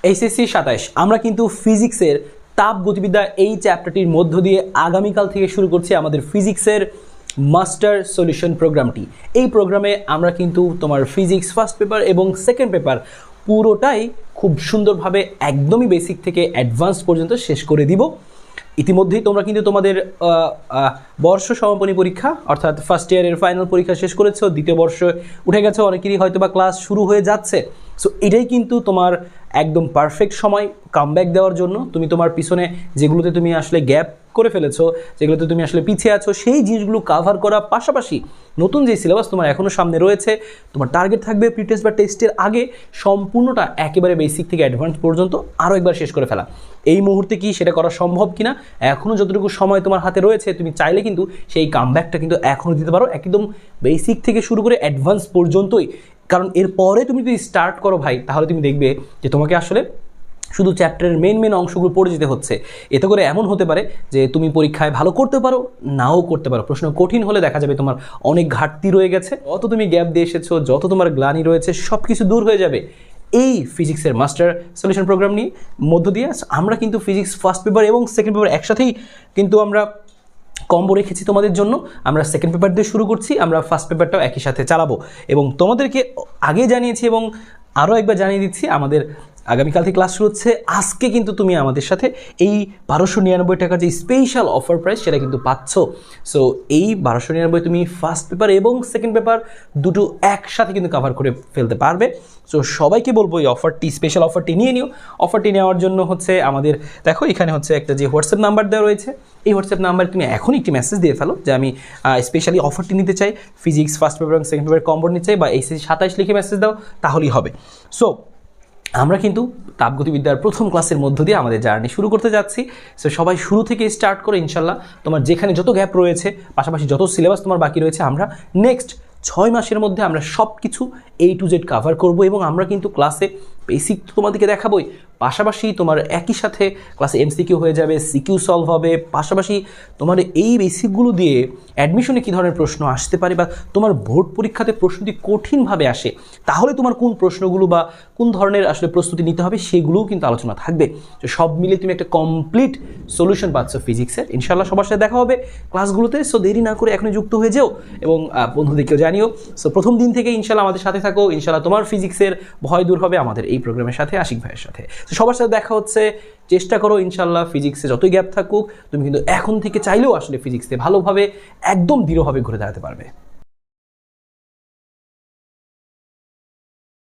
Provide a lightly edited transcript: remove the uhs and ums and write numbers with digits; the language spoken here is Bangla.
এইচএসসি 27 আমরা কিন্তু ফিজিক্সের তাপ গতিবিদ্যা এই চ্যাপ্টারটির মধ্য দিয়ে আগামীকাল থেকে শুরু করছি আমাদের ফিজিক্সের মাস্টার সলিউশন প্রোগ্রামটি। এই প্রোগ্রামে আমরা কিন্তু তোমার ফিজিক্স ফার্স্ট পেপার এবং সেকেন্ড পেপার পুরোটাই খুব সুন্দরভাবে একদমই বেসিক থেকে অ্যাডভান্স পর্যন্ত শেষ করে দিব। ইতিমধ্যেই তোমরা কিন্তু তোমাদের বর্ষ সমাপনী পরীক্ষা অর্থাৎ ফার্স্ট ইয়ারের ফাইনাল পরীক্ষা শেষ করেছো, দ্বিতীয় বর্ষ উঠে গেছে, অনেকেরই হয়তো বা ক্লাস শুরু হয়ে যাচ্ছে। সো এটাই কিন্তু তোমার একদম পারফেক্ট সময় কামব্যাক দেওয়ার জন্য। তুমি তোমার পিছনে যেগুলোতে তুমি আসলে গ্যাপ করে ফেলেছো, যেগুলোতে তুমি আসলে পিছিয়ে আছো, সেই জিনিসগুলো কাভার করার পাশাপাশি নতুন যে সিলেবাস তোমার এখনও সামনে রয়েছে, তোমার টার্গেট থাকবে প্রি টেস্ট বা টেস্টের আগে সম্পূর্ণটা একেবারে বেসিক থেকে অ্যাডভান্স পর্যন্ত আরও একবার শেষ করে ফেলা। এই মুহূর্তে কি সেটা করা সম্ভব কিনা, এখনও যতটুকু সময় তোমার হাতে রয়েছে তুমি চাইলে কিন্তু সেই কামব্যাকটা কিন্তু এখনও দিতে পারো, একদম বেসিক থেকে শুরু করে অ্যাডভান্স পর্যন্তই। কারণ এরপরে তুমি যদি স্টার্ট করো ভাই, তাহলে তুমি দেখবে যে তোমাকে আসলে শুধু চ্যাপ্টারের মেন অংশগুলো পড়ে যেতে হচ্ছে। এতে করে এমন হতে পারে যে তুমি পরীক্ষায় ভালো করতে পারো, নাও করতে পারো। প্রশ্ন কঠিন হলে দেখা যাবে তোমার অনেক ঘাটতি রয়ে গেছে, যত তুমি গ্যাপ দিয়ে এসেছো, যত তোমার গ্লানি রয়েছে, সব কিছু দূর হয়ে যাবে এই ফিজিক্সের মাস্টার সলিউশন প্রোগ্রাম নিয়ে মধ্য দিয়ে। আমরা কিন্তু ফিজিক্স ফার্স্ট পেপার এবং সেকেন্ড পেপার একসাথেই কিন্তু আমরা কম্বো রেখেছি তোমাদের জন্য। আমরা সেকেন্ড পেপার দিয়ে শুরু করছি, আমরা ফার্স্ট পেপারটাও একই সাথে চালাবো এবং তোমাদেরকে আগে জানিয়েছি এবং আরও একবার জানিয়ে দিচ্ছি, আমাদের আগামীকাল থেকে ক্লাস শুরু হচ্ছে। আজকে কিন্তু তুমি আমাদের সাথে এই 1299 টাকার যে স্পেশাল অফার প্রাইস সেটা কিন্তু পাচ্ছ। সো এই 1299 তুমি ফার্স্ট পেপার এবং সেকেন্ড পেপার দুটো একসাথে কিন্তু কভার করে ফেলতে পারবে। সো সবাইকে বলবো এই অফারটি, স্পেশাল অফারটি নিয়ে নিও। অফারটি নেওয়ার জন্য হচ্ছে আমাদের দেখো এখানে হচ্ছে একটা যে হোয়াটসঅ্যাপ নাম্বার দেওয়া রয়েছে, এই হোয়াটসঅ্যাপ নাম্বারে তুমি এখনই একটি মেসেজ দিয়ে ফেলো যে আমি স্পেশালি অফারটি নিতে চাই, ফিজিক্স ফার্স্ট পেপার এবং সেকেন্ড পেপার কম্বো নিতে চাই, বা এইচএসসি 27 লিখে মেসেজ দাও, তাহলেই হবে। সো আমরা কিন্তু তাপগতিবিদ্যার প্রথম ক্লাসের মধ্য দিয়ে আমাদের জার্নি শুরু করতে যাচ্ছি। সো সবাই শুরু থেকে স্টার্ট করে ইনশাল্লাহ তোমার যেখানে যত গ্যাপ রয়েছে, পাশাপাশি যত সিলেবাস তোমার বাকি রয়েছে, আমরা নেক্সট 6 মাসের মধ্যে আমরা সব কিছু A to Z কাভার করব এবং আমরা কিন্তু ক্লাসে বেসিক তোমাদেরকে দেখাবোই, পাশাপাশি তোমার একই সাথে ক্লাসে এমসিকিউ হয়ে যাবে, সিকিউ সলভ হবে, পাশাপাশি তোমার এই বেসিকগুলো দিয়ে অ্যাডমিশনে কী ধরনের প্রশ্ন আসতে পারে বা তোমার বোর্ড পরীক্ষাতে প্রশ্ন যদি কঠিনভাবে আসে তাহলে তোমার কোন প্রশ্নগুলো বা কোন ধরনের আসলে প্রস্তুতি নিতে হবে সেগুলোও কিন্তু আলোচনা থাকবে। তো সব মিলে তুমি একটা কমপ্লিট সলিউশন পাচ্ছ ফিজিক্সের। ইনশাল্লাহ সবার সাথে দেখা হবে ক্লাসগুলোতে। সো দেরি না করে এখনই যুক্ত হয়ে যাও এবং বন্ধুদেরকেও জানিও। সো প্রথম দিন থেকে ইনশাল্লাহ আমাদের সাথে থাকো, ইনশাল্লাহ তোমার ফিজিক্সের ভয় দূর হবে আমাদের এই প্রোগ্রামের সাথে, আশিক ভাইয়ের সাথে। তো সবার সাথে দেখা হচ্ছে, চেষ্টা করো ইনশাল্লাহ ফিজিক্সে যতই গ্যাপ থাকুক তুমি কিন্তু এখন থেকে চাইলেও আসলে ফিজিক্সে ভালোভাবে একদম দৃঢ়ভাবে ঘুরে দাঁড়াতে পারবে।